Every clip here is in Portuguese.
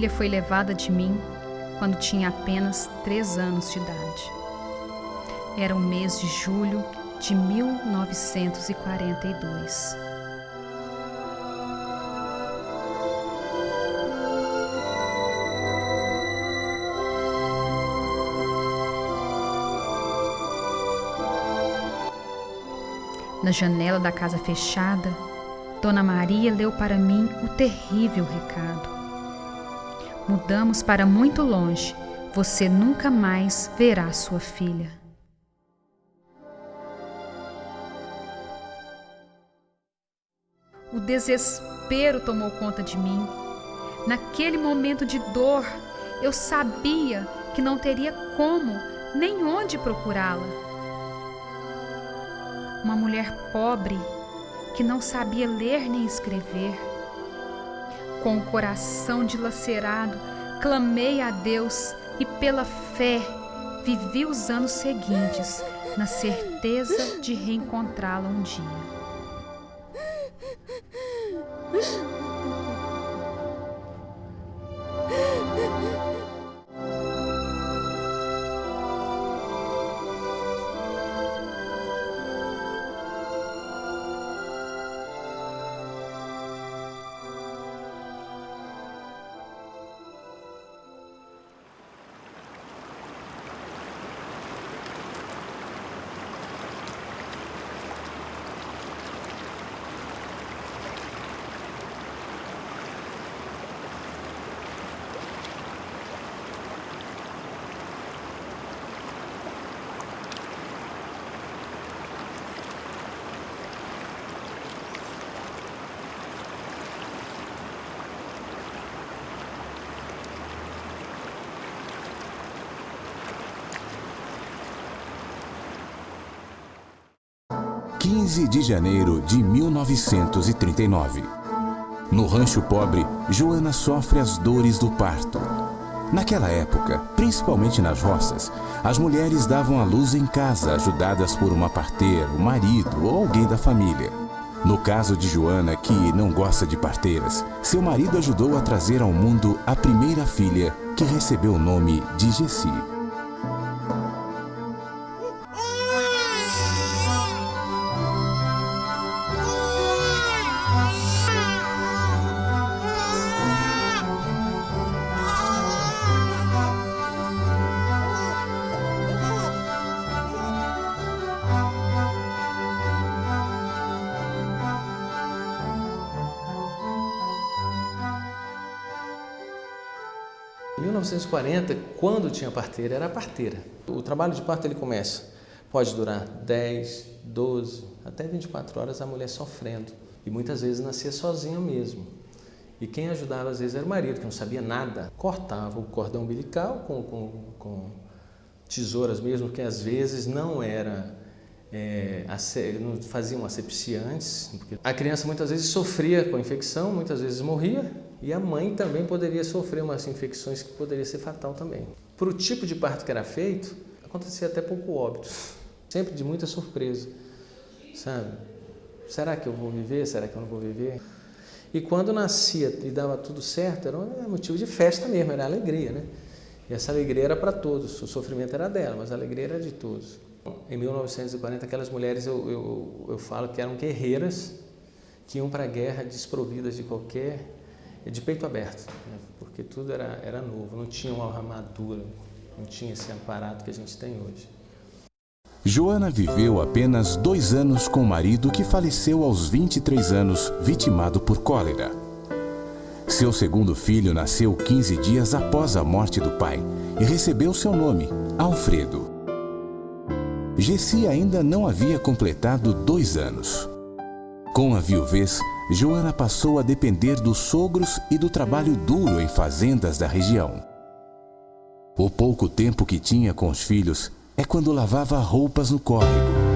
filha foi levada de mim quando tinha apenas 3 anos de idade. Era o mês de julho de 1942. Na janela da casa fechada, Dona Maria leu para mim o terrível recado: mudamos para muito longe, você nunca mais verá sua filha. O desespero tomou conta de mim. Naquele momento de dor, eu sabia que não teria como nem onde procurá-la. Uma mulher pobre que não sabia ler nem escrever. Com o coração dilacerado, clamei a Deus e pela fé vivi os anos seguintes na certeza de reencontrá-la um dia. De janeiro de 1939. No rancho pobre, Joana sofre as dores do parto. Naquela época, principalmente nas roças, as mulheres davam à luz em casa, ajudadas por uma parteira, o marido ou alguém da família. No caso de Joana, que não gosta de parteiras, seu marido ajudou a trazer ao mundo a primeira filha, que recebeu o nome de Jessi. Em 1940, quando tinha parteira, era a parteira. O trabalho de parto ele começa, pode durar 10, 12, até 24 horas a mulher sofrendo. E muitas vezes nascia sozinha mesmo. E quem ajudava às vezes era o marido, que não sabia nada. Cortava o cordão umbilical com tesouras mesmo, que às vezes não era, não faziam asepsia antes. Porque a criança muitas vezes sofria com infecção, muitas vezes morria. E a mãe também poderia sofrer umas infecções que poderia ser fatal também. Para o tipo de parto que era feito, acontecia até pouco óbito. Sempre de muita surpresa, sabe? Será que eu vou viver? Será que eu não vou viver? E quando nascia e dava tudo certo, era um motivo de festa mesmo, era alegria, né? E essa alegria era para todos, o sofrimento era dela, mas a alegria era de todos. Em 1940, aquelas mulheres, eu falo que eram guerreiras, que iam para a guerra desprovidas de peito aberto, né? Porque tudo era novo, não tinha uma armadura, não tinha esse aparato que a gente tem hoje. Joana viveu apenas 2 anos com o marido, que faleceu aos 23 anos, vitimado por cólera. Seu segundo filho nasceu 15 dias após a morte do pai e recebeu seu nome, Alfredo. Jessi ainda não havia completado 2 anos. Com a viuvez, Joana passou a depender dos sogros e do trabalho duro em fazendas da região. O pouco tempo que tinha com os filhos é quando lavava roupas no córrego.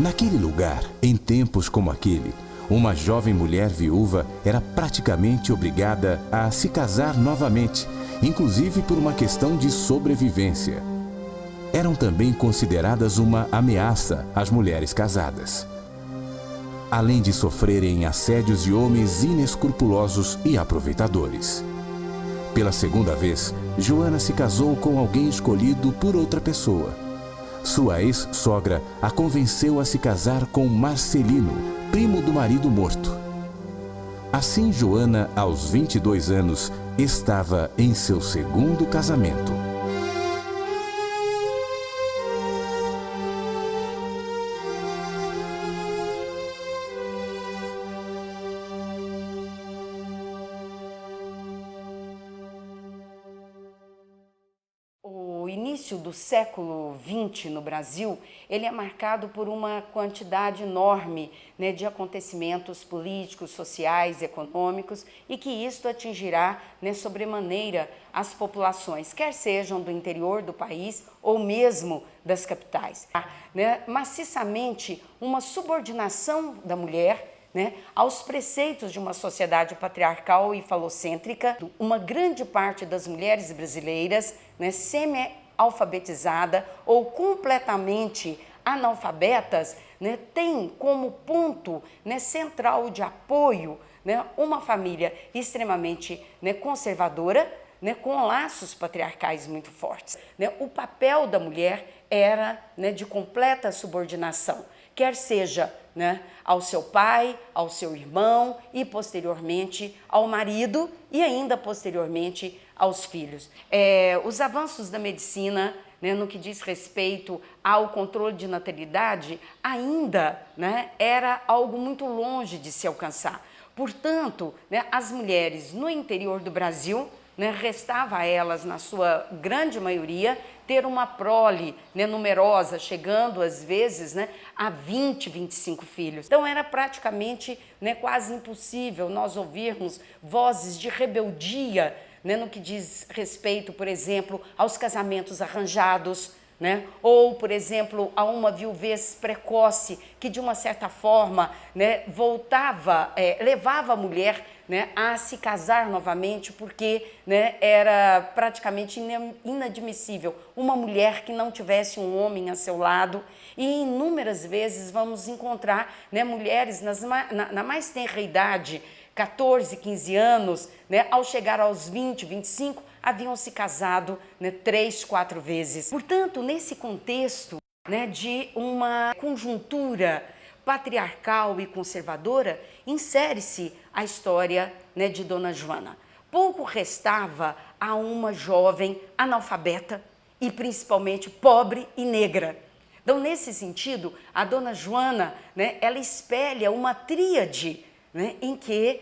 Naquele lugar, em tempos como aquele, uma jovem mulher viúva era praticamente obrigada a se casar novamente, inclusive por uma questão de sobrevivência. Eram também consideradas uma ameaça às mulheres casadas, além de sofrerem assédios de homens inescrupulosos e aproveitadores. Pela segunda vez, Joana se casou com alguém escolhido por outra pessoa. Sua ex-sogra a convenceu a se casar com Marcelino, primo do marido morto. Assim, Joana, aos 22 anos, estava em seu segundo casamento. O início do século XX no Brasil, ele é marcado por uma quantidade enorme, né, de acontecimentos políticos, sociais, econômicos, e que isto atingirá, né, sobremaneira as populações, quer sejam do interior do país ou mesmo das capitais. Né, maciçamente uma subordinação da mulher, né, aos preceitos de uma sociedade patriarcal e falocêntrica. Uma grande parte das mulheres brasileiras, né, semi-alfabetizada ou completamente analfabetas, né, tem como ponto, né, central de apoio, né, uma família extremamente, né, conservadora, né, com laços patriarcais muito fortes. Né, o papel da mulher era, né, de completa subordinação, quer seja, né, ao seu pai, ao seu irmão e posteriormente ao marido e ainda posteriormente aos filhos. Os avanços da medicina, né, no que diz respeito ao controle de natalidade, ainda, né, era algo muito longe de se alcançar. Portanto, né, as mulheres no interior do Brasil, né, restava a elas, na sua grande maioria, ter uma prole, né, numerosa, chegando às vezes, né, a 20, 25 filhos. Então era praticamente, né, quase impossível nós ouvirmos vozes de rebeldia, né, no que diz respeito, por exemplo, aos casamentos arranjados, né, ou, por exemplo, a uma viuvez precoce que, de uma certa forma, né, levava a mulher, né, a se casar novamente, porque, né, era praticamente inadmissível uma mulher que não tivesse um homem a seu lado. E inúmeras vezes vamos encontrar, né, mulheres na mais tenra idade, 14, 15 anos, né, ao chegar aos 20, 25, haviam se casado, né, 3, 4 vezes. Portanto, nesse contexto, né, de uma conjuntura patriarcal e conservadora, insere-se a história, né, de Dona Joana. Pouco restava a uma jovem analfabeta e principalmente pobre e negra. Então, nesse sentido, a Dona Joana, né, ela espelha uma tríade, né, em que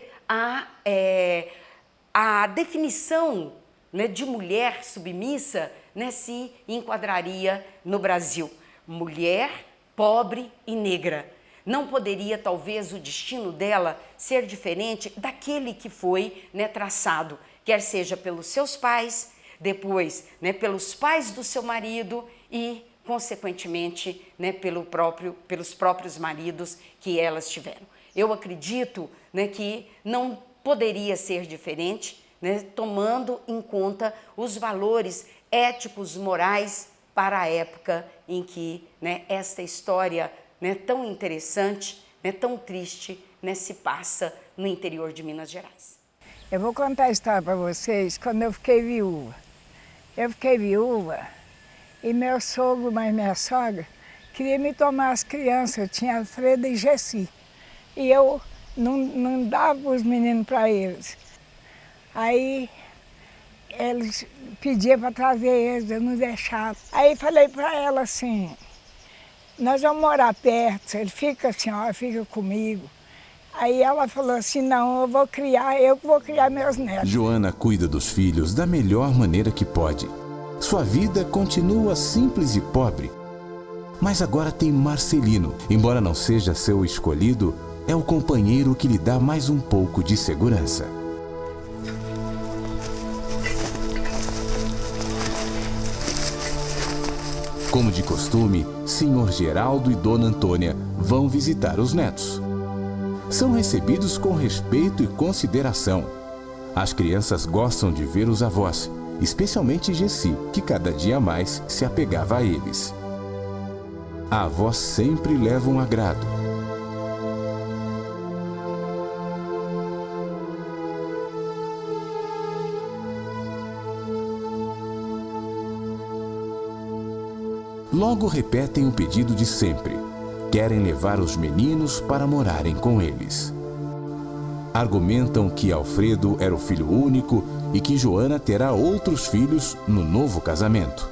a definição, né, de mulher submissa, né, se enquadraria no Brasil. Mulher, pobre e negra. Não poderia, talvez, o destino dela ser diferente daquele que foi, né, traçado, quer seja pelos seus pais, depois, né, pelos pais do seu marido e, consequentemente, né, pelos próprios maridos que elas tiveram. Eu acredito, né, que não poderia ser diferente, né, tomando em conta os valores éticos, morais para a época em que, né, esta história, né, tão interessante, né, tão triste, né, se passa no interior de Minas Gerais. Eu vou contar a história para vocês quando eu fiquei viúva. Eu fiquei viúva e meu sogro, mais minha sogra, queria me tomar as crianças. Eu tinha Alfredo e Gessi. E eu não dava os meninos para eles. Aí eles pediam para trazer eles, eu não deixava. Aí falei para ela assim, nós vamos morar perto, ele fica assim, ó, fica comigo. Aí ela falou assim, não, eu vou criar meus netos. Joana cuida dos filhos da melhor maneira que pode. Sua vida continua simples e pobre. Mas agora tem Marcelino. Embora não seja seu escolhido, é o companheiro que lhe dá mais um pouco de segurança. Como de costume, Senhor Geraldo e Dona Antônia vão visitar os netos. São recebidos com respeito e consideração. As crianças gostam de ver os avós, especialmente Gessi, que cada dia mais se apegava a eles. A avó sempre leva um agrado. Logo repetem o pedido de sempre. Querem levar os meninos para morarem com eles. Argumentam que Alfredo era o filho único e que Joana terá outros filhos no novo casamento.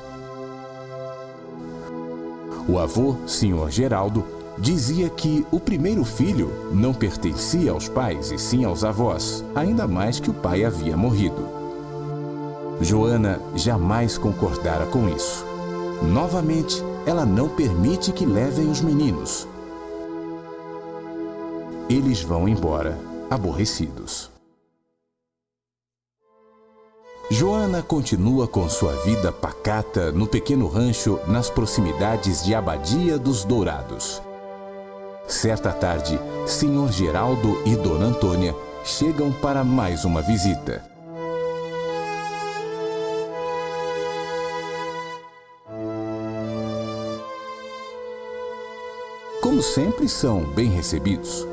O avô, Senhor Geraldo, dizia que o primeiro filho não pertencia aos pais e sim aos avós, ainda mais que o pai havia morrido. Joana jamais concordara com isso. Novamente, ela não permite que levem os meninos. Eles vão embora, aborrecidos. Joana continua com sua vida pacata no pequeno rancho nas proximidades de Abadia dos Dourados. Certa tarde, Senhor Geraldo e Dona Antônia chegam para mais uma visita. Como sempre, são bem recebidos.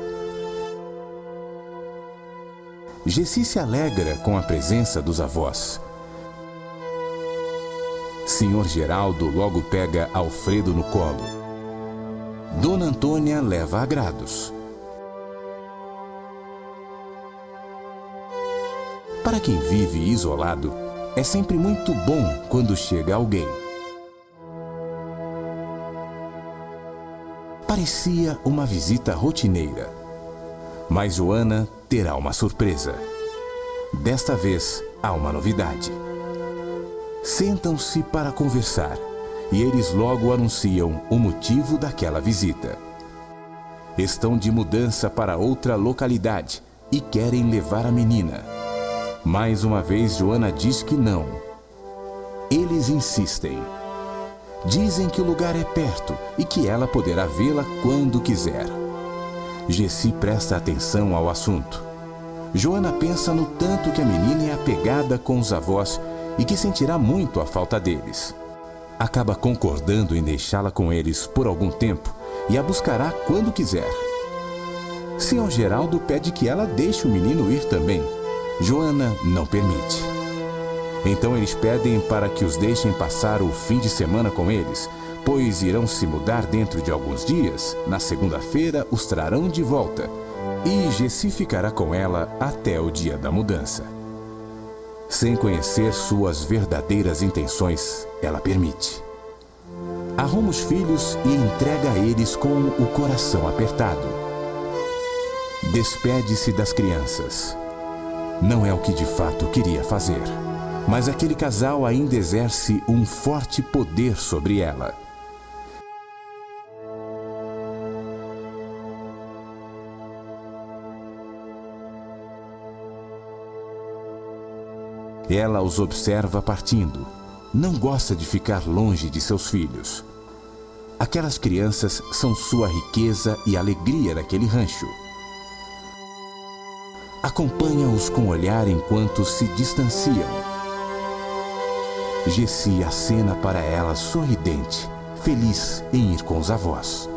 Gessi se alegra com a presença dos avós. Senhor Geraldo logo pega Alfredo no colo. Dona Antônia leva agrados. Para quem vive isolado, é sempre muito bom quando chega alguém. Parecia uma visita rotineira. Mas Joana terá uma surpresa. Desta vez, há uma novidade. Sentam-se para conversar e eles logo anunciam o motivo daquela visita. Estão de mudança para outra localidade e querem levar a menina. Mais uma vez, Joana diz que não. Eles insistem. Dizem que o lugar é perto e que ela poderá vê-la quando quiser. Gessi presta atenção ao assunto. Joana pensa no tanto que a menina é apegada com os avós e que sentirá muito a falta deles. Acaba concordando em deixá-la com eles por algum tempo e a buscará quando quiser. Senhor Geraldo pede que ela deixe o menino ir também. Joana não permite. Então eles pedem para que os deixem passar o fim de semana com eles, pois irão se mudar dentro de alguns dias. Na segunda-feira os trarão de volta e Gessi ficará com ela até o dia da mudança. Sem conhecer suas verdadeiras intenções, ela permite. Arruma os filhos e entrega a eles com o coração apertado. Despede-se das crianças. Não é o que de fato queria fazer, mas aquele casal ainda exerce um forte poder sobre ela. Ela os observa partindo. Não gosta de ficar longe de seus filhos. Aquelas crianças são sua riqueza e alegria naquele rancho. Acompanha-os com o olhar enquanto se distanciam. Gessi acena para ela sorridente, feliz em ir com os avós.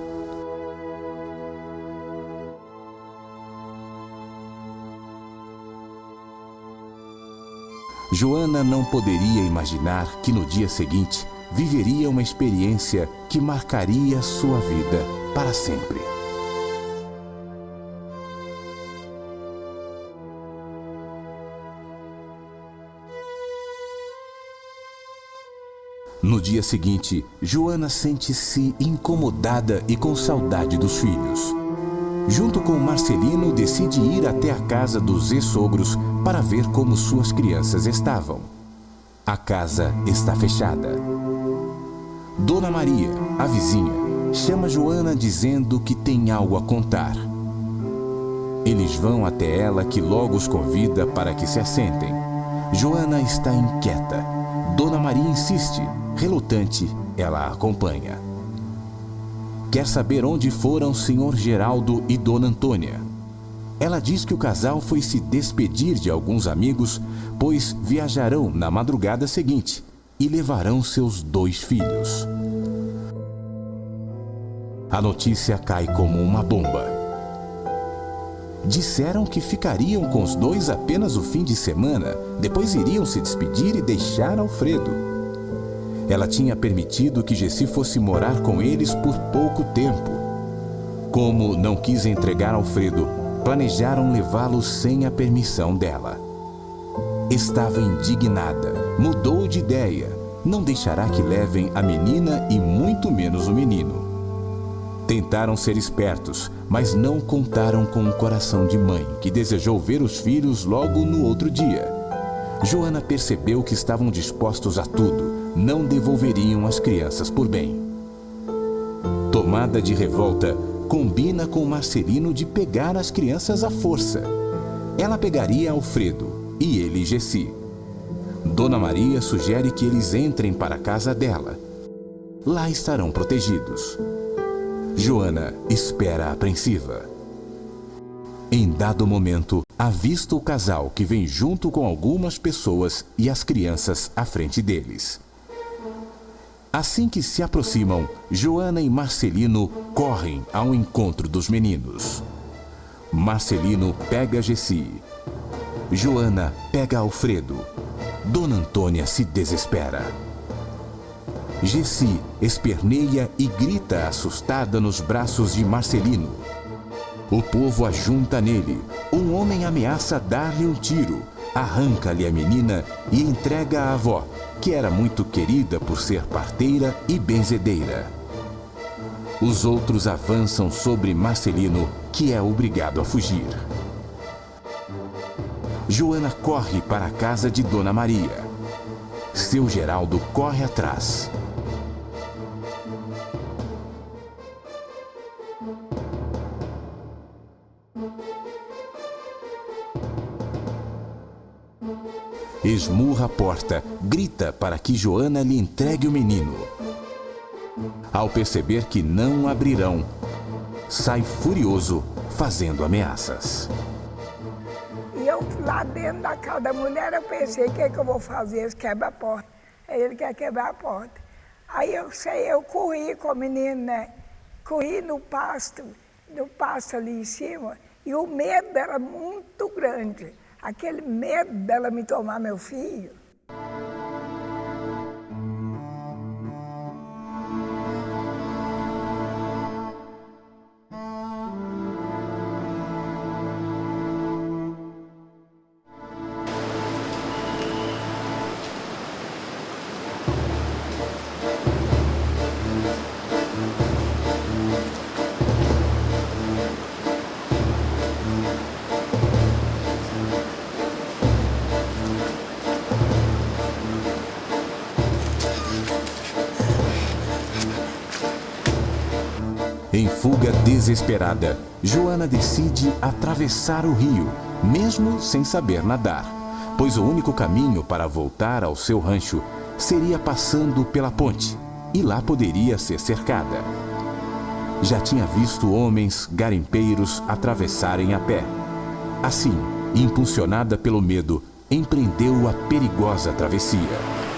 Joana não poderia imaginar que no dia seguinte viveria uma experiência que marcaria sua vida para sempre. No dia seguinte, Joana sente-se incomodada e com saudade dos filhos. Junto com Marcelino, decide ir até a casa dos ex-sogros para ver como suas crianças estavam. A casa está fechada. Dona Maria, a vizinha, chama Joana dizendo que tem algo a contar. Eles vão até ela, que logo os convida para que se assentem. Joana está inquieta. Dona Maria insiste, relutante, ela a acompanha. Quer saber onde foram Sr. Geraldo e Dona Antônia. Ela diz que o casal foi se despedir de alguns amigos, pois viajarão na madrugada seguinte e levarão seus 2 filhos. A notícia cai como uma bomba. Disseram que ficariam com os 2 apenas o fim de semana, depois iriam se despedir e deixar Alfredo. Ela tinha permitido que Gessi fosse morar com eles por pouco tempo. Como não quis entregar Alfredo, planejaram levá-lo sem a permissão dela. Estava indignada, mudou de ideia. Não deixará que levem a menina e muito menos o menino. Tentaram ser espertos, mas não contaram com o coração de mãe, que desejou ver os filhos logo no outro dia. Joana percebeu que estavam dispostos a tudo, não devolveriam as crianças por bem. Tomada de revolta, combina com Marcelino de pegar as crianças à força. Ela pegaria Alfredo e ele Gessi. Dona Maria sugere que eles entrem para a casa dela. Lá estarão protegidos. Joana espera apreensiva. Em dado momento, avista o casal que vem junto com algumas pessoas e as crianças à frente deles. Assim que se aproximam, Joana e Marcelino correm ao encontro dos meninos. Marcelino pega Gessi. Joana pega Alfredo. Dona Antônia se desespera. Gessi esperneia e grita assustada nos braços de Marcelino. O povo ajunta nele. Um homem ameaça dar-lhe um tiro, arranca-lhe a menina e entrega à avó, que era muito querida por ser parteira e benzedeira. Os outros avançam sobre Marcelino, que é obrigado a fugir. Joana corre para a casa de Dona Maria. Seu Geraldo corre atrás. Esmurra a porta, grita para que Joana lhe entregue o menino. Ao perceber que não abrirão, sai furioso, fazendo ameaças. E eu lá dentro da casa da mulher, eu pensei, o que é que eu vou fazer? Eles quebram a porta. Aí ele quer quebrar a porta. Aí eu corri com o menino, né? Corri no pasto ali em cima, e o medo era muito grande. Aquele medo dela me tomar meu filho. Em fuga desesperada, Joana decide atravessar o rio, mesmo sem saber nadar, pois o único caminho para voltar ao seu rancho seria passando pela ponte, e lá poderia ser cercada. Já tinha visto homens garimpeiros atravessarem a pé. Assim, impulsionada pelo medo, empreendeu a perigosa travessia.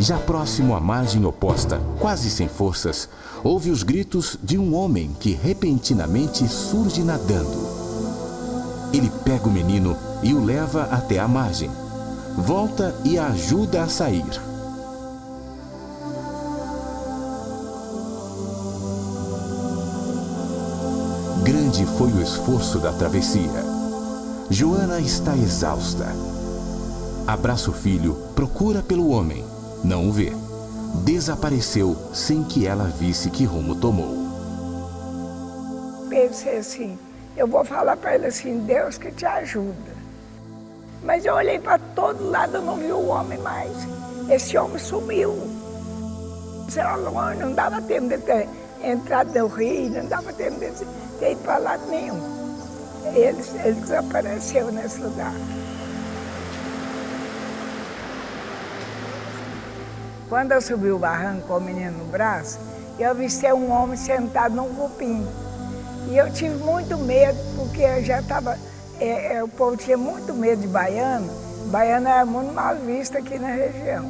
Já próximo à margem oposta, quase sem forças, ouve os gritos de um homem que repentinamente surge nadando. Ele pega o menino e o leva até a margem. Volta e a ajuda a sair. Grande foi o esforço da travessia. Joana está exausta. Abraça o filho, procura pelo homem. Não o vê. Desapareceu sem que ela visse que rumo tomou. Pensei assim, eu vou falar para ele assim, Deus que te ajuda. Mas eu olhei para todo lado, eu não vi o homem mais. Esse homem sumiu. Era longe, não dava tempo de ter entrado no rio, não dava tempo de ter ido para lado nenhum. Ele desapareceu nesse lugar. Quando eu subi o barranco com o menino no braço, eu avistei um homem sentado num cupim. E eu tive muito medo, porque eu já estava... o povo tinha muito medo de baiano. Baiano era muito mal visto aqui na região.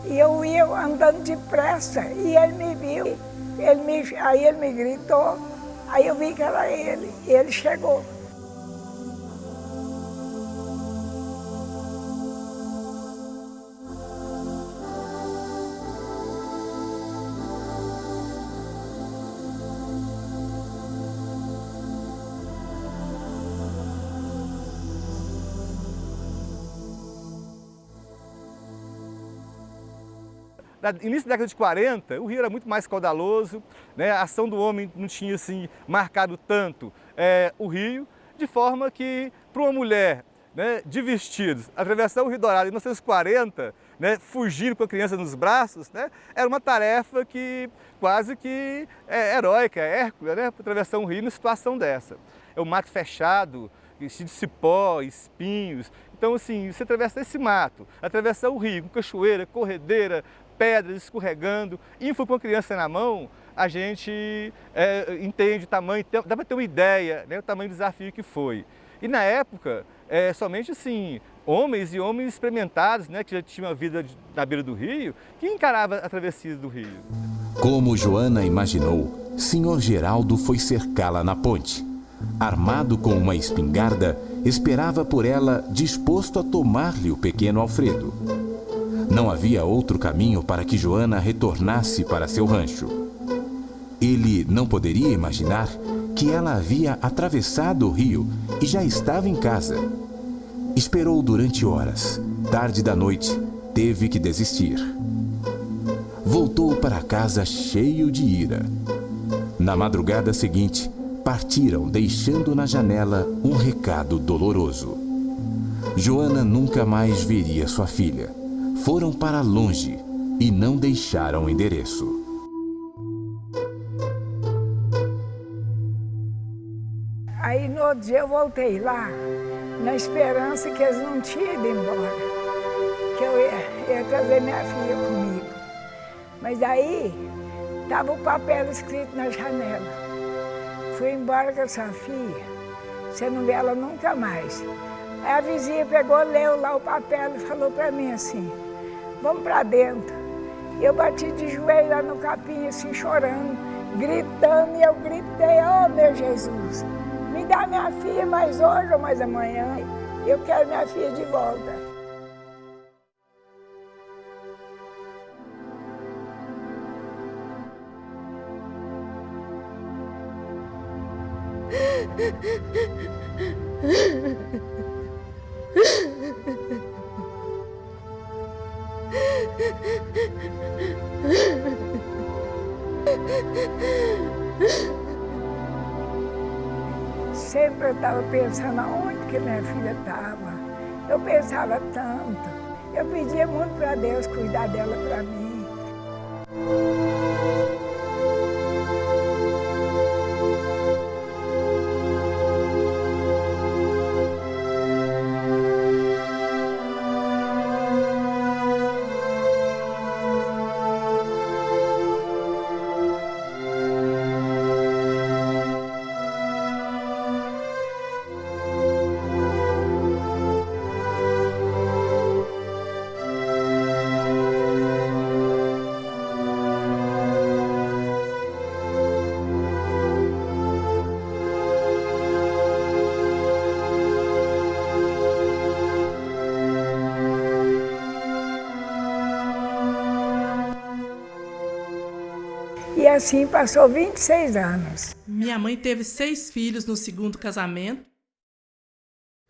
E eu ia andando depressa, e ele me viu. Aí ele me gritou, aí eu vi que era ele, e ele chegou. No início da década de 40, o rio era muito mais caudaloso, né? A ação do homem não tinha assim, marcado tanto o rio, de forma que para uma mulher, né, de vestidos, atravessar o Rio Dourado em 1940, né, fugindo com a criança nos braços, né, era uma tarefa que quase que heróica, hércula, né, para atravessar um rio numa situação dessa. É um mato fechado, cheio de cipó, espinhos. Então, assim, você atravessa esse mato, atravessar o rio com cachoeira, corredeira, pedras escorregando, indo com a criança na mão, a gente entende o tamanho, dá para ter uma ideia, né, o tamanho do desafio que foi. E na época, somente assim, homens e homens experimentados, né, que já tinham a vida na beira do rio, que encaravam a travessia do rio. Como Joana imaginou, Senhor Geraldo foi cercá-la na ponte. Armado com uma espingarda, esperava por ela, disposto a tomar-lhe o pequeno Alfredo. Não havia outro caminho para que Joana retornasse para seu rancho. Ele não poderia imaginar que ela havia atravessado o rio e já estava em casa. Esperou durante horas. Tarde da noite, teve que desistir. Voltou para casa cheio de ira. Na madrugada seguinte, partiram deixando na janela um recado doloroso. Joana nunca mais veria sua filha. Foram para longe e não deixaram endereço. Aí no outro dia eu voltei lá, na esperança que eles não tinham ido embora, que eu ia trazer minha filha comigo. Mas aí estava o papel escrito na janela. Fui embora com essa filha, você não vê ela nunca mais. Aí a vizinha pegou, leu lá o papel e falou para mim assim, vamos para dentro. E eu bati de joelho lá no capim, assim, chorando, gritando, e eu gritei, oh meu Jesus, me dá minha filha mais hoje ou mais amanhã, eu quero minha filha de volta. Sempre eu estava pensando aonde que minha filha estava. Eu pensava tanto. Eu pedia muito para Deus cuidar dela para mim. E assim passou 26 anos. Minha mãe teve 6 filhos no segundo casamento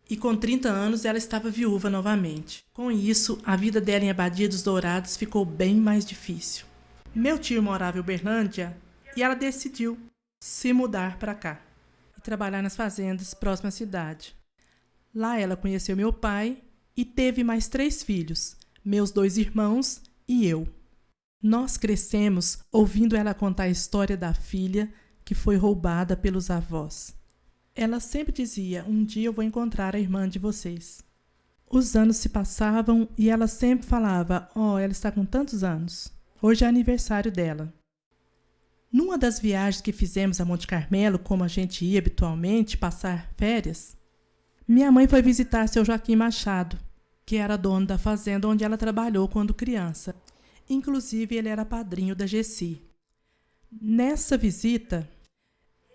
e com 30 anos ela estava viúva novamente. Com isso, a vida dela em Abadia dos Dourados ficou bem mais difícil. Meu tio morava em Uberlândia e ela decidiu se mudar para cá e trabalhar nas fazendas próximas à cidade. Lá ela conheceu meu pai e teve mais 3 filhos, meus 2 irmãos e eu. Nós crescemos ouvindo ela contar a história da filha que foi roubada pelos avós. Ela sempre dizia, um dia eu vou encontrar a irmã de vocês. Os anos se passavam e ela sempre falava, ela está com tantos anos. Hoje é aniversário dela. Numa das viagens que fizemos a Monte Carmelo, como a gente ia habitualmente passar férias, minha mãe foi visitar seu Joaquim Machado, que era dono da fazenda onde ela trabalhou quando criança. Inclusive, ele era padrinho da Gessi. Nessa visita,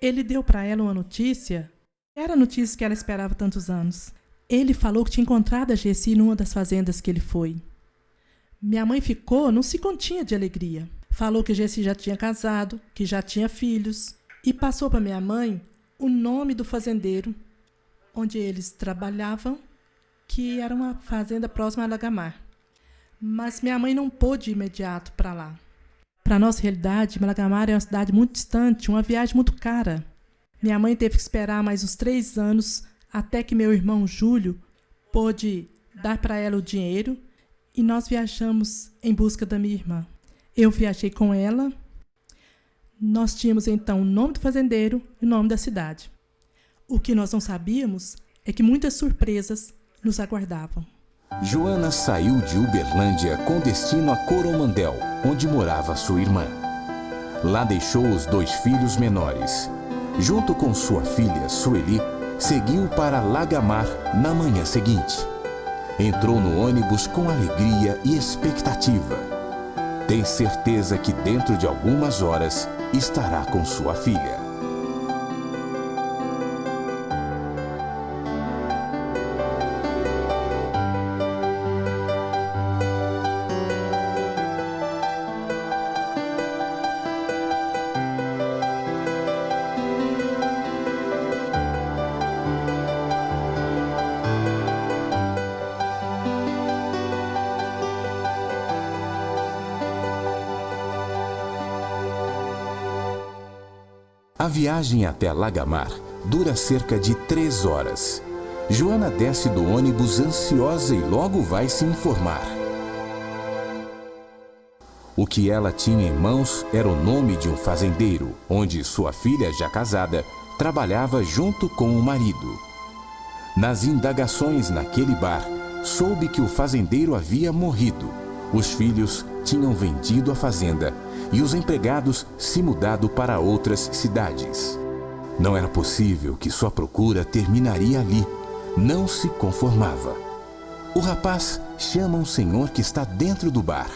ele deu para ela uma notícia, era a notícia que ela esperava tantos anos. Ele falou que tinha encontrado a Gessi numa das fazendas que ele foi. Minha mãe não se continha de alegria. Falou que a Gessi já tinha casado, que já tinha filhos, e passou para minha mãe o nome do fazendeiro onde eles trabalhavam, que era uma fazenda próxima a Lagamar. Mas minha mãe não pôde ir imediato para lá. Para a nossa realidade, Lagamar é uma cidade muito distante, uma viagem muito cara. Minha mãe teve que esperar mais uns 3 anos até que meu irmão Júlio pôde dar para ela o dinheiro e nós viajamos em busca da minha irmã. Eu viajei com ela. Nós tínhamos então o nome do fazendeiro e o nome da cidade. O que nós não sabíamos é que muitas surpresas nos aguardavam. Joana saiu de Uberlândia com destino a Coromandel, onde morava sua irmã. Lá deixou os 2 filhos menores. Junto com sua filha, Sueli, seguiu para Lagamar na manhã seguinte. Entrou no ônibus com alegria e expectativa. Tem certeza que dentro de algumas horas estará com sua filha. A viagem até Lagamar dura cerca de 3 horas. Joana desce do ônibus ansiosa e logo vai se informar. O que ela tinha em mãos era o nome de um fazendeiro, onde sua filha, já casada, trabalhava junto com o marido. Nas indagações naquele bar, soube que o fazendeiro havia morrido. Os filhos tinham vendido a fazenda e os empregados se mudado para outras cidades. Não era possível que sua procura terminaria ali. Não se conformava. O rapaz chama um senhor que está dentro do bar.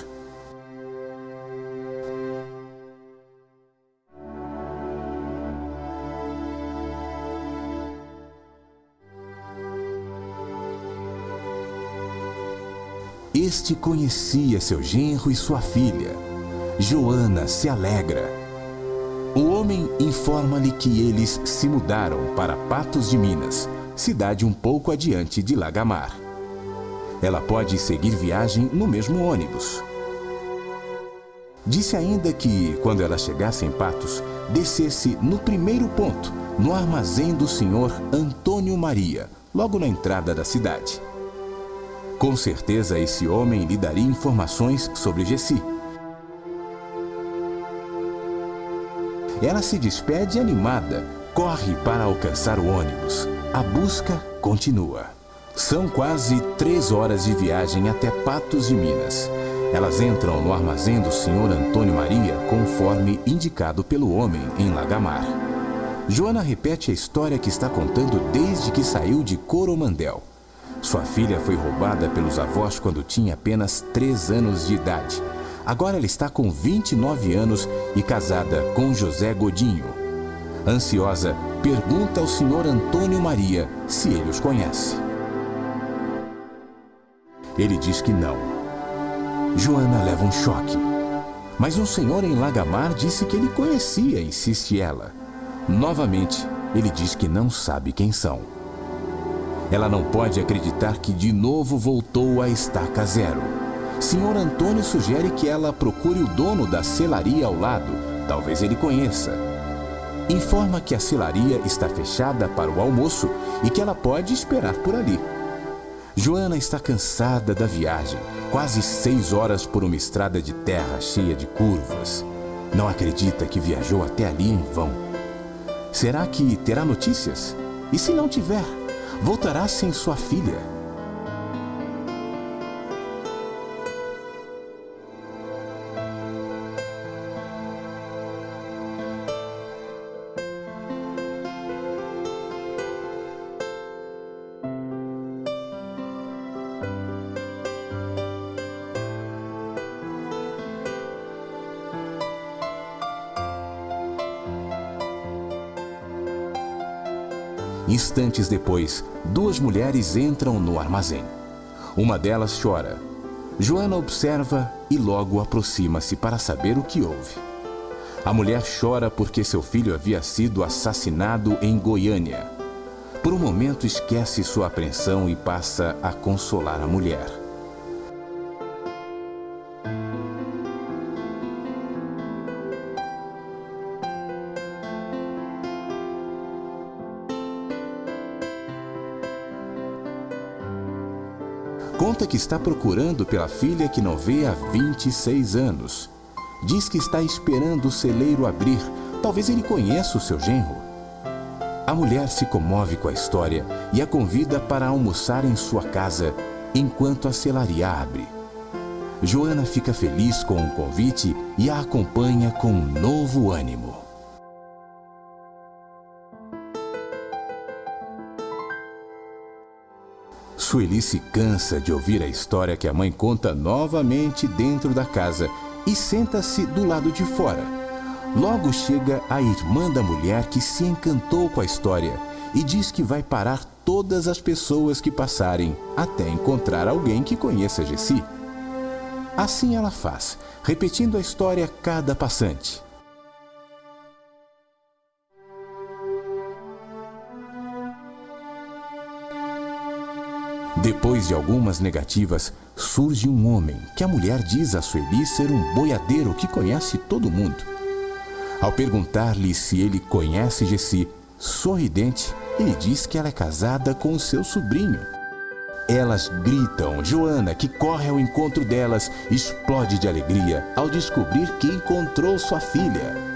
Este conhecia seu genro e sua filha. Joana se alegra. O homem informa-lhe que eles se mudaram para Patos de Minas, cidade um pouco adiante de Lagamar. Ela pode seguir viagem no mesmo ônibus. Disse ainda que, quando ela chegasse em Patos, descesse no primeiro ponto, no armazém do senhor Antônio Maria, logo na entrada da cidade. Com certeza esse homem lhe daria informações sobre Gessi. Ela se despede animada, corre para alcançar o ônibus. A busca continua. São quase 3 horas de viagem até Patos de Minas. Elas entram no armazém do senhor Antônio Maria, conforme indicado pelo homem em Lagamar. Joana repete a história que está contando desde que saiu de Coromandel. Sua filha foi roubada pelos avós quando tinha apenas 3 anos de idade. Agora ela está com 29 anos e casada com José Godinho. Ansiosa, pergunta ao senhor Antônio Maria se ele os conhece. Ele diz que não. Joana leva um choque. Mas um senhor em Lagamar disse que ele conhecia, insiste ela. Novamente, ele diz que não sabe quem são. Ela não pode acreditar que de novo voltou à estaca zero. Senhor Antônio sugere que ela procure o dono da selaria ao lado, talvez ele conheça. Informa que a selaria está fechada para o almoço e que ela pode esperar por ali. Joana está cansada da viagem, quase 6 horas por uma estrada de terra cheia de curvas. Não acredita que viajou até ali em vão. Será que terá notícias? E se não tiver, voltará sem sua filha? Instantes depois, 2 mulheres entram no armazém. Uma delas chora. Joana observa e logo aproxima-se para saber o que houve. A mulher chora porque seu filho havia sido assassinado em Goiânia. Por um momento esquece sua apreensão e passa a consolar a mulher. Conta que está procurando pela filha que não vê há 26 anos. Diz que está esperando o celeiro abrir. Talvez ele conheça o seu genro. A mulher se comove com a história e a convida para almoçar em sua casa enquanto a selaria abre. Joana fica feliz com o convite e a acompanha com um novo ânimo. Sueli se cansa de ouvir a história que a mãe conta novamente dentro da casa e senta-se do lado de fora. Logo chega a irmã da mulher que se encantou com a história e diz que vai parar todas as pessoas que passarem até encontrar alguém que conheça Gessi. Assim ela faz, repetindo a história a cada passante. Depois de algumas negativas, surge um homem que a mulher diz a Sueli ser um boiadeiro que conhece todo mundo. Ao perguntar-lhe se ele conhece Gessi, sorridente, ele diz que ela é casada com o seu sobrinho. Elas gritam. Joana, que corre ao encontro delas, explode de alegria ao descobrir que encontrou sua filha.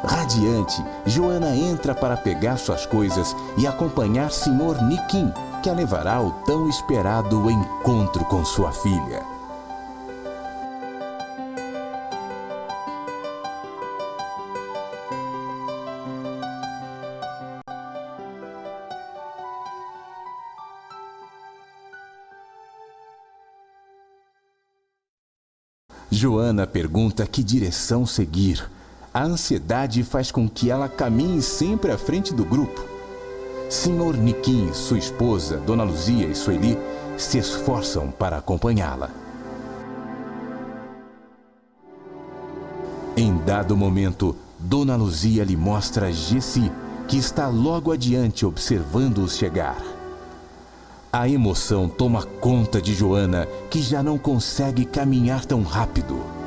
Radiante, Joana entra para pegar suas coisas e acompanhar Sr. Niquim, que a levará ao tão esperado encontro com sua filha. Joana pergunta que direção seguir. A ansiedade faz com que ela caminhe sempre à frente do grupo. Sr. Niquim, sua esposa, Dona Luzia e Sueli se esforçam para acompanhá-la. Em dado momento, Dona Luzia lhe mostra Gessi, que está logo adiante observando-os chegar. A emoção toma conta de Joana, que já não consegue caminhar tão rápido.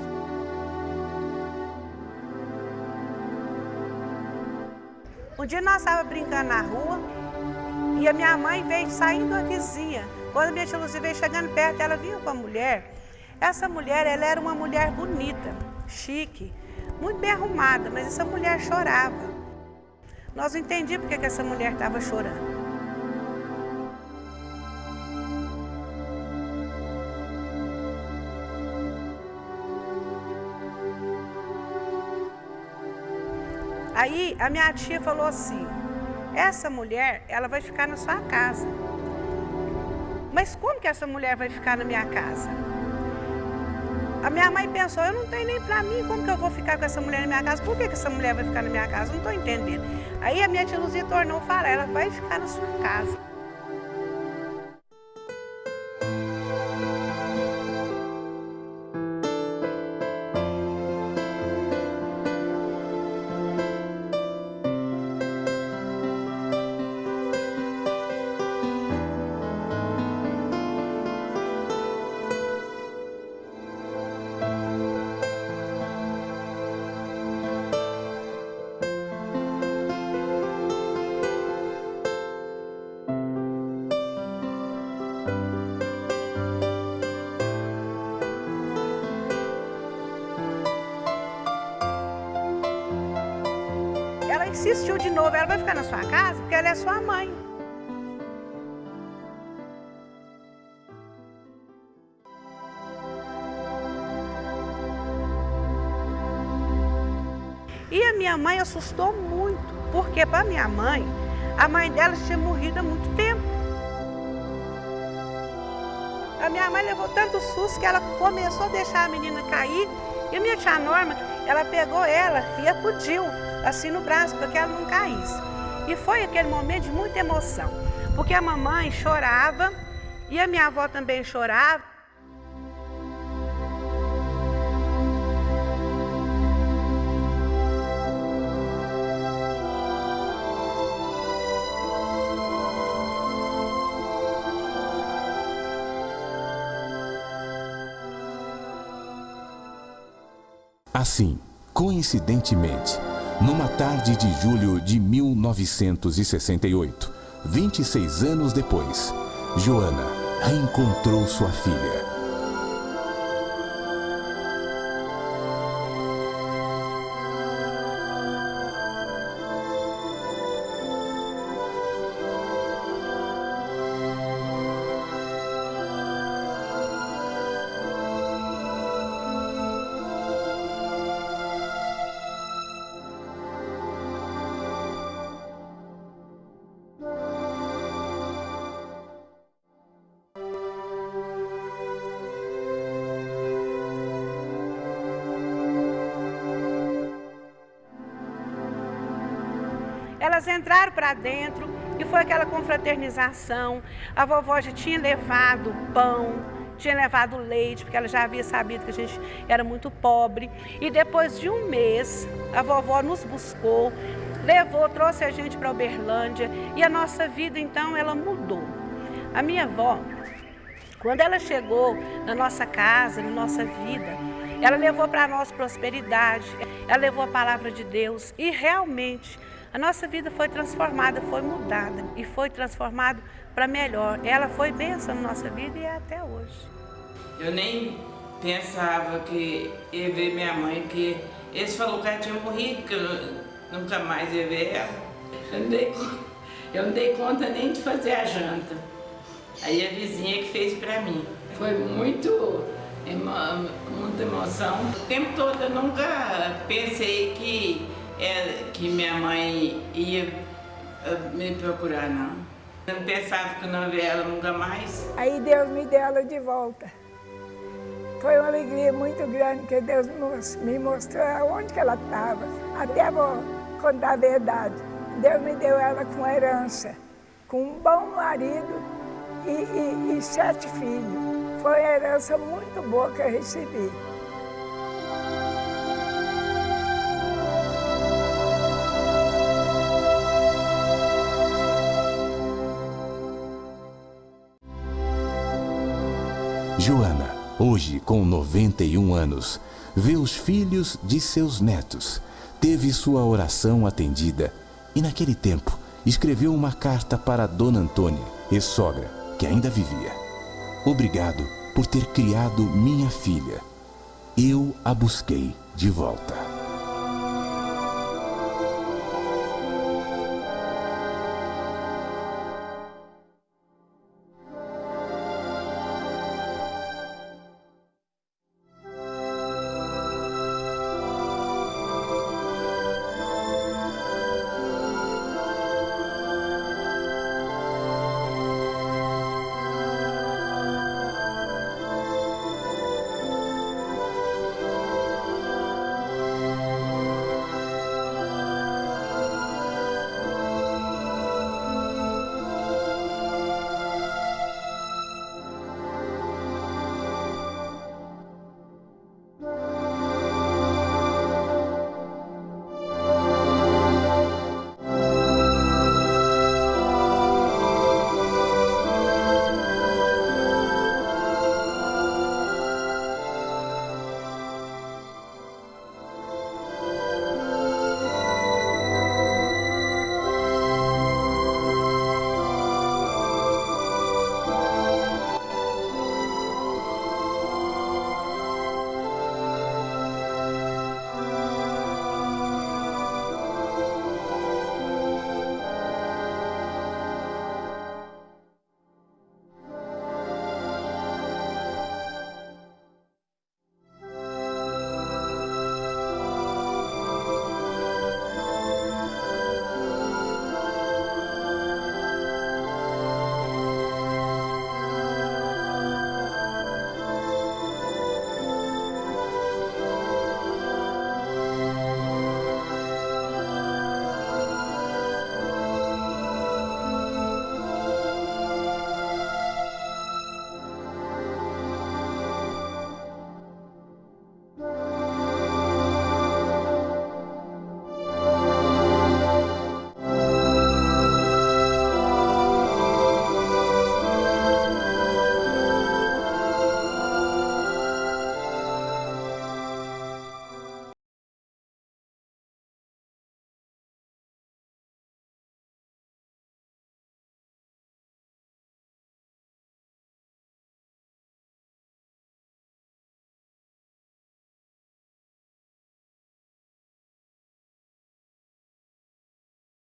Um dia nós estávamos brincando na rua e a minha mãe veio saindo da vizinha. Quando a minha tia Luzia veio chegando perto, ela viu com a mulher. Essa mulher, ela era uma mulher bonita, chique, muito bem arrumada, mas essa mulher chorava. Nós não entendíamos porque que essa mulher estava chorando. Aí a minha tia falou assim, essa mulher, ela vai ficar na sua casa. Mas como que essa mulher vai ficar na minha casa? A minha mãe pensou, eu não tenho nem pra mim, como que eu vou ficar com essa mulher na minha casa? Por que essa mulher vai ficar na minha casa? Eu não estou entendendo. Aí a minha tia Luzia tornou falar, ela vai ficar na sua casa. Ela insistiu de novo, ela vai ficar na sua casa porque ela é sua mãe. E a minha mãe assustou muito, porque para minha mãe, a mãe dela tinha morrido há muito tempo. A minha mãe levou tanto susto que ela começou a deixar a menina cair. E a minha tia Norma, ela pegou ela e acudiu assim no braço para que ela não caísse. E foi aquele momento de muita emoção, porque a mamãe chorava e a minha avó também chorava. Assim, coincidentemente, numa tarde de julho de 1968, 26 anos depois, Joana reencontrou sua filha. Elas entraram para dentro e foi aquela confraternização. A vovó já tinha levado pão, tinha levado leite, porque ela já havia sabido que a gente era muito pobre. E depois de um mês, a vovó nos buscou, levou, trouxe a gente para Uberlândia e a nossa vida, então, ela mudou. A minha avó, quando ela chegou na nossa casa, na nossa vida, ela levou para nós prosperidade, ela levou a palavra de Deus e realmente a nossa vida foi transformada, foi mudada e foi transformada para melhor. Ela foi bênção na nossa vida e é até hoje. Eu nem pensava que ia ver minha mãe, porque eles falaram que ela tinha morrido, que eu nunca mais ia ver ela. Eu não dei conta nem de fazer a janta. Aí a vizinha que fez para mim. Foi muita emoção. O tempo todo eu nunca pensei que minha mãe ia me procurar, não. Eu não pensava que não ia ver ela nunca mais. Aí Deus me deu ela de volta. Foi uma alegria muito grande, que Deus me mostrou onde que ela estava. Até vou contar a verdade. Deus me deu ela com herança, com um bom marido e 7 filhos. Foi uma herança muito boa que eu recebi. Joana, hoje com 91 anos, vê os filhos de seus netos, teve sua oração atendida e naquele tempo escreveu uma carta para Dona Antônia, ex-sogra, que ainda vivia. Obrigado por ter criado minha filha. Eu a busquei de volta.